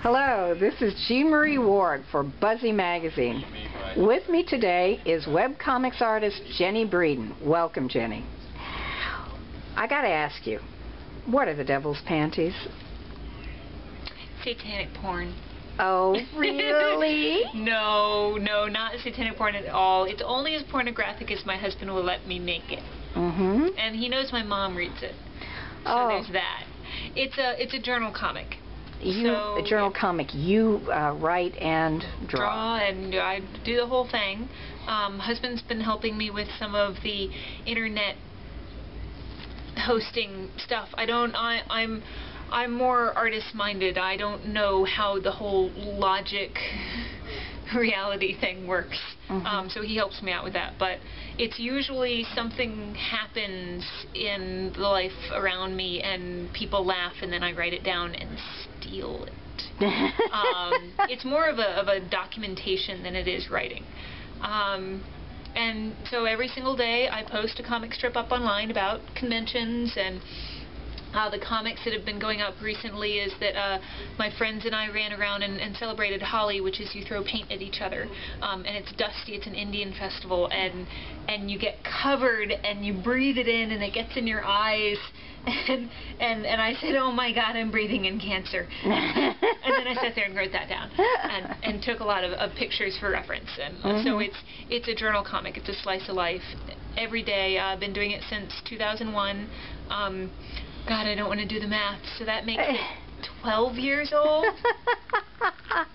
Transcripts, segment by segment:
Hello, this is Jean Marie Ward for Buzzy Magazine. With me today is webcomics artist Jenny Breeden. Welcome, Jenny. I gotta ask you, what are the devil's panties? Satanic porn. Oh, really? No, not satanic porn at all. It's only as pornographic as my husband will let me make it. Mm-hmm. And he knows my mom reads it. So there's that. It's a journal comic. A journal comic. You write and draw. And I do the whole thing. Husband's been helping me with some of the internet hosting stuff. I'm more artist-minded. I don't know how the whole logic reality thing works. Mm-hmm. So he helps me out with that. But it's usually something happens in the life around me and people laugh and then I write it down and steal it. It's more of a documentation than it is writing. And so every single day I post a comic strip up online about conventions, and the comics that have been going up recently is that my friends and I ran around and celebrated Holi, which is you throw paint at each other, and it's dusty. It's an Indian festival, and you get covered and you breathe it in and it gets in your eyes, and I said, oh my God, I'm breathing in cancer. And then I sat there and wrote that down and took a lot of pictures for reference. And so it's a journal comic. It's a slice of life every day. I've been doing it since 2001. God, I don't want to do the math, so that makes it 12 years old.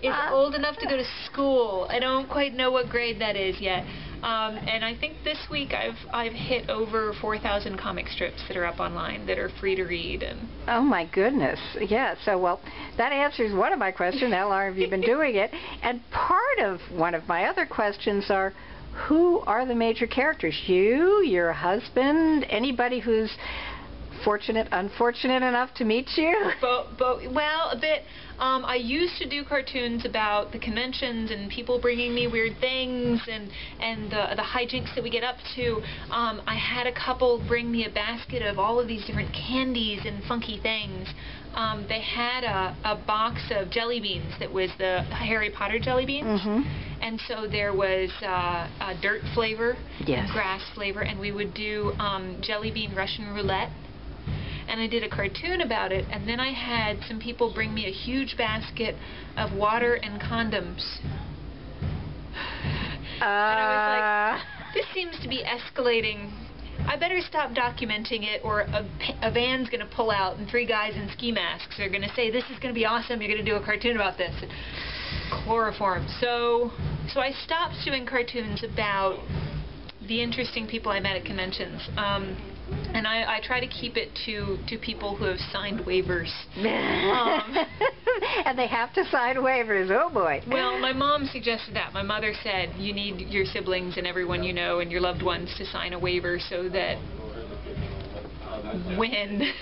It's old enough to go to school. I don't quite know what grade that is yet. And I think this week I've hit over 4,000 comic strips that are up online that are free to read. And oh my goodness, yeah. So well, that answers one of my questions. How long have you been doing it? And part of one of my other questions are, who are the major characters? You, your husband, anybody who's unfortunate enough to meet you? Well, a bit. I used to do cartoons about the conventions and people bringing me weird things and the hijinks that we get up to. I had a couple bring me a basket of all of these different candies and funky things. They had a box of jelly beans that was the Harry Potter jelly beans. Mm-hmm. And so there was a dirt flavor, yes, and grass flavor, and we would do jelly bean Russian roulette. And I did a cartoon about it, and then I had some people bring me a huge basket of water and condoms. And I was like, this seems to be escalating. I better stop documenting it, or a van's going to pull out, and 3 guys in ski masks are going to say, this is going to be awesome, you're going to do a cartoon about this. And chloroform. So I stopped doing cartoons about the interesting people I met at conventions. And I try to keep it to people who have signed waivers. And they have to sign waivers, oh boy. Well, my mom suggested that. My mother said you need your siblings and everyone you know and your loved ones to sign a waiver so that when...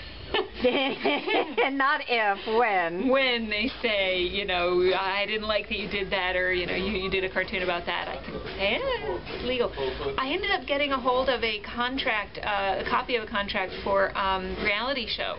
And not if, when. When they say, you know, I didn't like that you did that, or, you know, you did a cartoon about that, I can say, it's legal. I ended up getting a hold of a contract, a copy of a contract for reality show.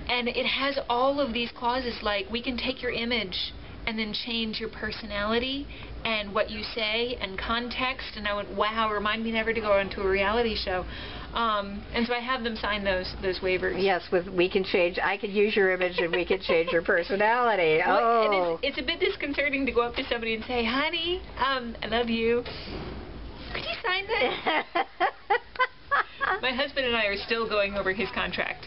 And it has all of these clauses like, we can take your image and then change your personality and what you say and context. And I went, wow, remind me never to go into a reality show. And so I have them sign those waivers. Yes, I could use your image and we could change your personality. Well, oh. And it's a bit disconcerting to go up to somebody and say, honey, I love you. Could you sign that? My husband and I are still going over his contract.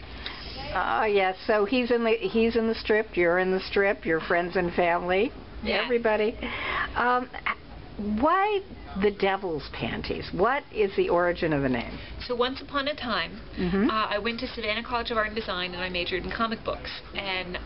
Oh, yes. So he's in the strip, you're in the strip, your friends and family, yeah, everybody. Why the Devil's Panties? What is the origin of the name? So once upon a time, I went to Savannah College of Art and Design, and I majored in comic books. And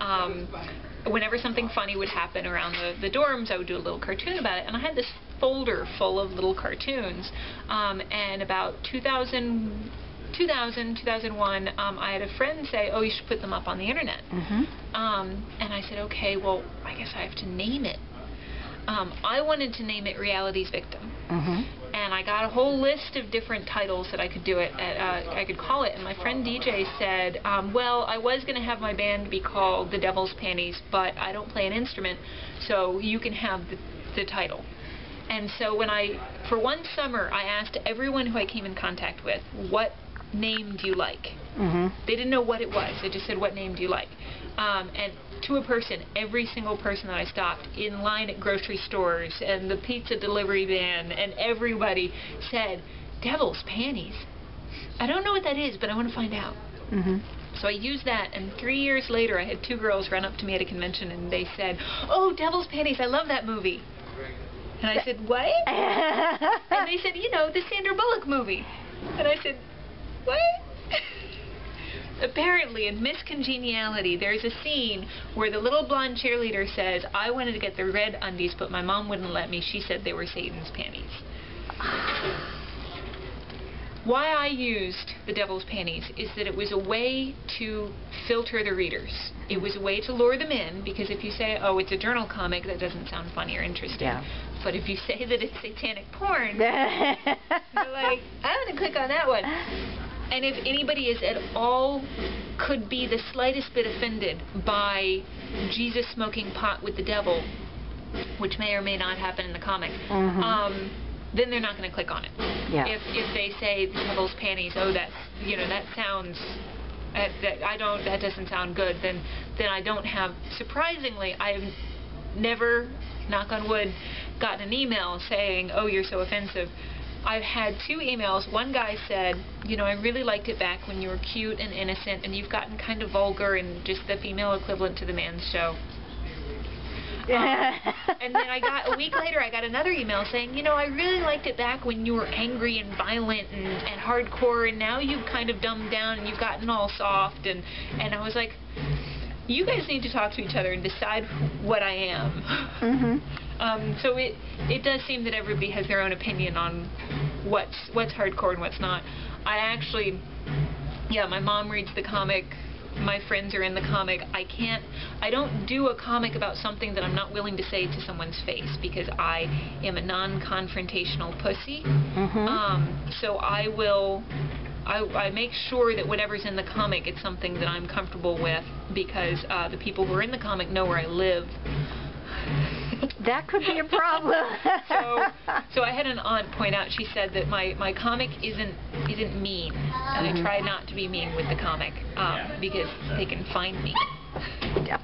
whenever something funny would happen around the dorms, I would do a little cartoon about it. And I had this folder full of little cartoons. And about 2001, I had a friend say, oh, you should put them up on the internet. And I said, okay, well, I guess I have to name it. I wanted to name it Reality's Victim. and I got a whole list of different titles that I could do it. I could call it. And my friend DJ said, well, I was going to have my band be called The Devil's Panties, but I don't play an instrument, so you can have the title. And so for one summer, I asked everyone who I came in contact with, what name do you like? Mm-hmm. They didn't know what it was. They just said, what name do you like? And to a person, every single person that I stopped in line at grocery stores and the pizza delivery van and everybody said, Devil's Panties. I don't know what that is, but I want to find out. Mm-hmm. So I used that, and 3 years later I had 2 girls run up to me at a convention and they said, oh, Devil's Panties, I love that movie. And I said, what? And they said, you know, the Sandra Bullock movie. And I said, what? Apparently, in Miss Congeniality, there's a scene where the little blonde cheerleader says, I wanted to get the red undies, but my mom wouldn't let me. She said they were Satan's panties. Why I used The Devil's Panties is that it was a way to filter the readers. It was a way to lure them in, because if you say, oh, it's a journal comic, that doesn't sound funny or interesting. Yeah. But if you say that it's satanic porn, they're like, I'm going to click on that one. And if anybody is at all, could be the slightest bit offended by Jesus smoking pot with the devil, which may or may not happen in the comic, then they're not going to click on it. Yeah. If they say the Devil's Panties, oh, that's, you know, that sounds, that doesn't sound good, then I don't have, surprisingly, I've never, knock on wood, gotten an email saying, oh, you're so offensive. I've had 2 emails. One guy said, you know, I really liked it back when you were cute and innocent, and you've gotten kind of vulgar and just the female equivalent to the man's show. And then a week later, I got another email saying, you know, I really liked it back when you were angry and violent and hardcore, and now you've kind of dumbed down and you've gotten all soft. And I was like, you guys need to talk to each other and decide what I am. So it does seem that everybody has their own opinion on what's hardcore and what's not. I actually, my mom reads the comic. My friends are in the comic. I don't do a comic about something that I'm not willing to say to someone's face, because I am a non-confrontational pussy. So I make sure that whatever's in the comic, it's something that I'm comfortable with, because the people who are in the comic know where I live. That could be a problem. So I had an aunt point out, she said that my comic isn't mean, and I try not to be mean with the comic, because they can find me. Yeah.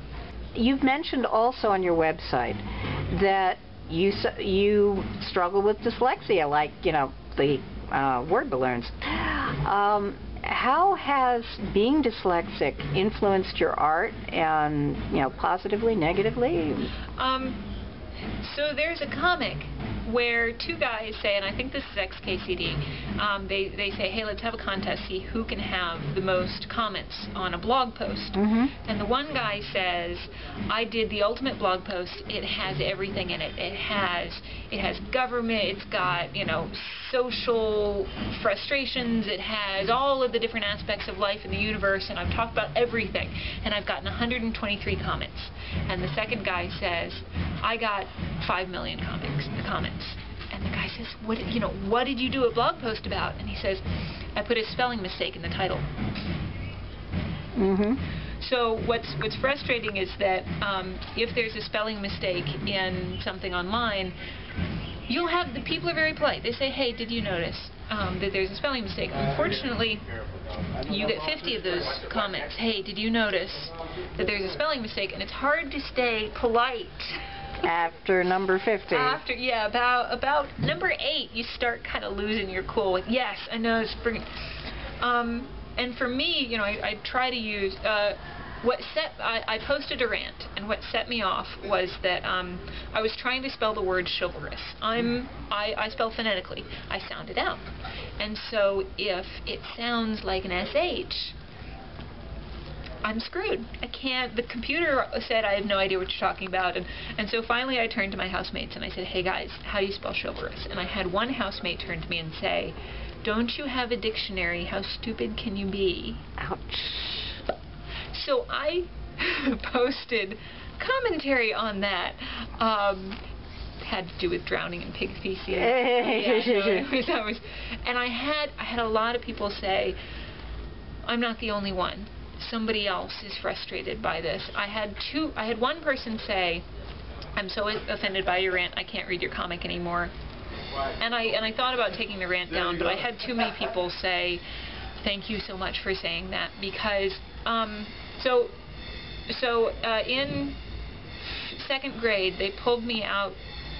You've mentioned also on your website that you struggle with dyslexia, like, you know, the word balloons. How has being dyslexic influenced your art, and, you know, positively, negatively? So there's a comic where 2 guys say, and I think this is XKCD, they say, hey, let's have a contest, see who can have the most comments on a blog post. And the one guy says, I did the ultimate blog post. It has everything in it. It has government, it's got, you know, social frustrations, it has all of the different aspects of life in the universe, and I've talked about everything, and I've gotten 123 comments. And the second guy says, I got 5 million comments. And the guy says, what did you do a blog post about? And he says, I put a spelling mistake in the title. So what's frustrating is that if there's a spelling mistake in something online, you'll have, the people are very polite. They say, hey, did you notice that there's a spelling mistake? Unfortunately, you get 50 of those comments. Hey, did you notice that there's a spelling mistake? And it's hard to stay polite. After number 50. About number 8, you start kind of losing your cool with, yes, I know it's bringing. And for me, you know, I try to use, I posted a rant, and what set me off was that I was trying to spell the word chivalrous. I spell phonetically. I sound it out. And so if it sounds like an SH, I'm screwed. I can't, the computer said I have no idea what you're talking about, and so finally I turned to my housemates and I said, hey guys, how do you spell chivalrous? And I had one housemate turn to me and say, don't you have a dictionary? How stupid can you be? Ouch. So I posted commentary on that. had to do with drowning in pig feces. And I had a lot of people say, I'm not the only one. Somebody else is frustrated by this. I had one person say, I'm so offended by your rant, I can't read your comic anymore. And I thought about taking the rant down, but I had too many people say, thank you so much for saying that, because in 2nd grade they pulled me out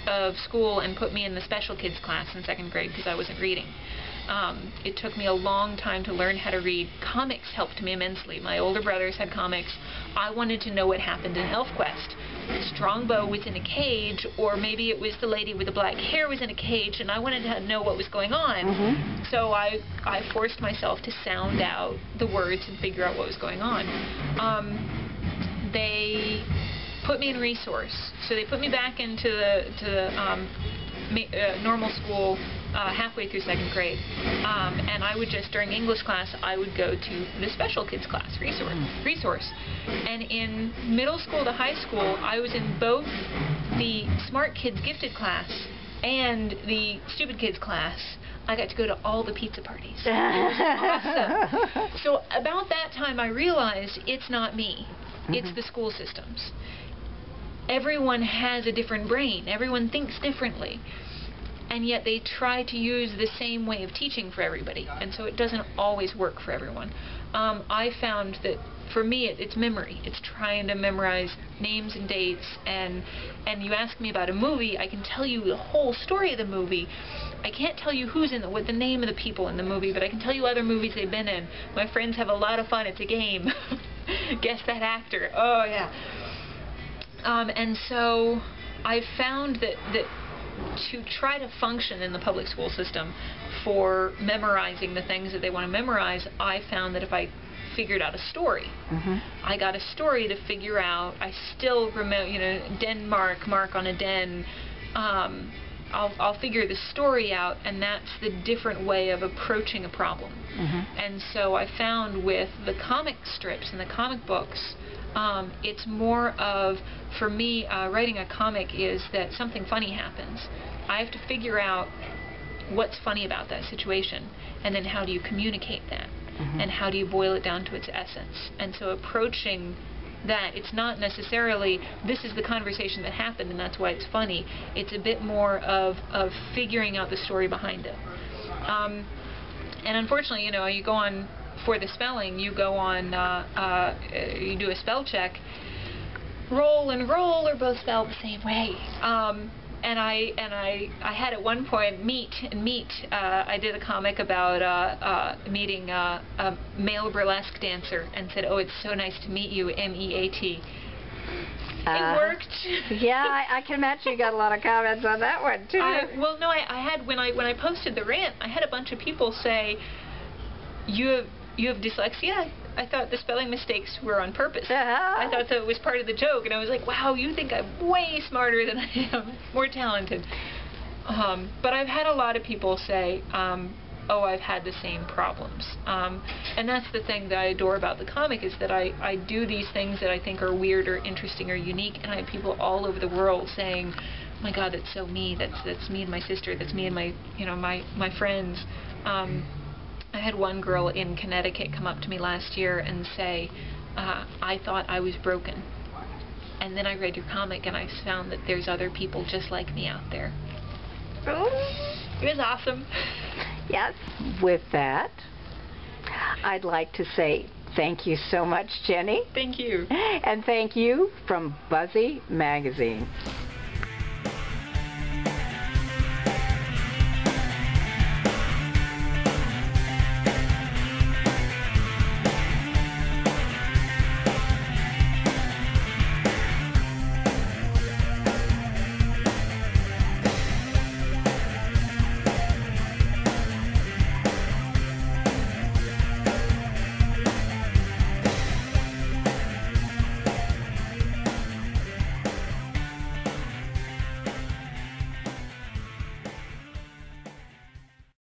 of school and put me in the special kids class in 2nd grade because I wasn't reading. It took me a long time to learn how to read. Comics helped me immensely. My older brothers had comics. I wanted to know what happened in ElfQuest. Strongbow was in a cage, or maybe it was the lady with the black hair was in a cage, and I wanted to know what was going on. So I forced myself to sound out the words and figure out what was going on. They put me in resource. So they put me back into the normal school halfway through 2nd grade. And I would just, during English class, I would go to the special kids class, resource. And in middle school to high school, I was in both the smart kids gifted class and the stupid kids class. I got to go to all the pizza parties. It was awesome. So about that time, I realized it's not me. It's the school systems. Everyone has a different brain. Everyone thinks differently. And yet they try to use the same way of teaching for everybody. And so it doesn't always work for everyone. I found that for me it's memory. It's trying to memorize names and dates. And you ask me about a movie, I can tell you the whole story of the movie. I can't tell you who's in what the name of the people in the movie, but I can tell you other movies they've been in. My friends have a lot of fun. It's a game. Guess that actor. Oh, yeah. And so I found that to try to function in the public school system for memorizing the things that they want to memorize, I found that if I figured out a story, I got a story to figure out. I still remember, Denmark, mark on a den. I'll figure the story out, and that's the different way of approaching a problem. And so I found with the comic strips and the comic books, it's more of, for me, writing a comic is that something funny happens. I have to figure out what's funny about that situation, and then how do you communicate that, and how do you boil it down to its essence. And so approaching that, it's not necessarily, this is the conversation that happened and that's why it's funny. It's a bit more of figuring out the story behind it. And unfortunately, you go on, for the spelling, you go on, you do a spell check. Roll and roll are both spelled the same way. And I had at one point meet. I did a comic about meeting a male burlesque dancer and said, "Oh, it's so nice to meet you, MEAT." It worked. Yeah, I can imagine you got a lot of comments on that one too. Well, no, I had when I posted the rant, I had a bunch of people say, "You have dyslexia?" I thought the spelling mistakes were on purpose. I thought that it was part of the joke, and I was like, wow, you think I'm way smarter than I am, more talented. But I've had a lot of people say, oh, I've had the same problems. And that's the thing that I adore about the comic, is that I do these things that I think are weird or interesting or unique, and I have people all over the world saying, oh my God, that's so me, that's me and my sister, that's me and my, my friends. I had one girl in Connecticut come up to me last year and say, I thought I was broken. And then I read your comic and I found that there's other people just like me out there. It was awesome. Yes. With that, I'd like to say thank you so much, Jenny. Thank you. And thank you from Buzzy Magazine.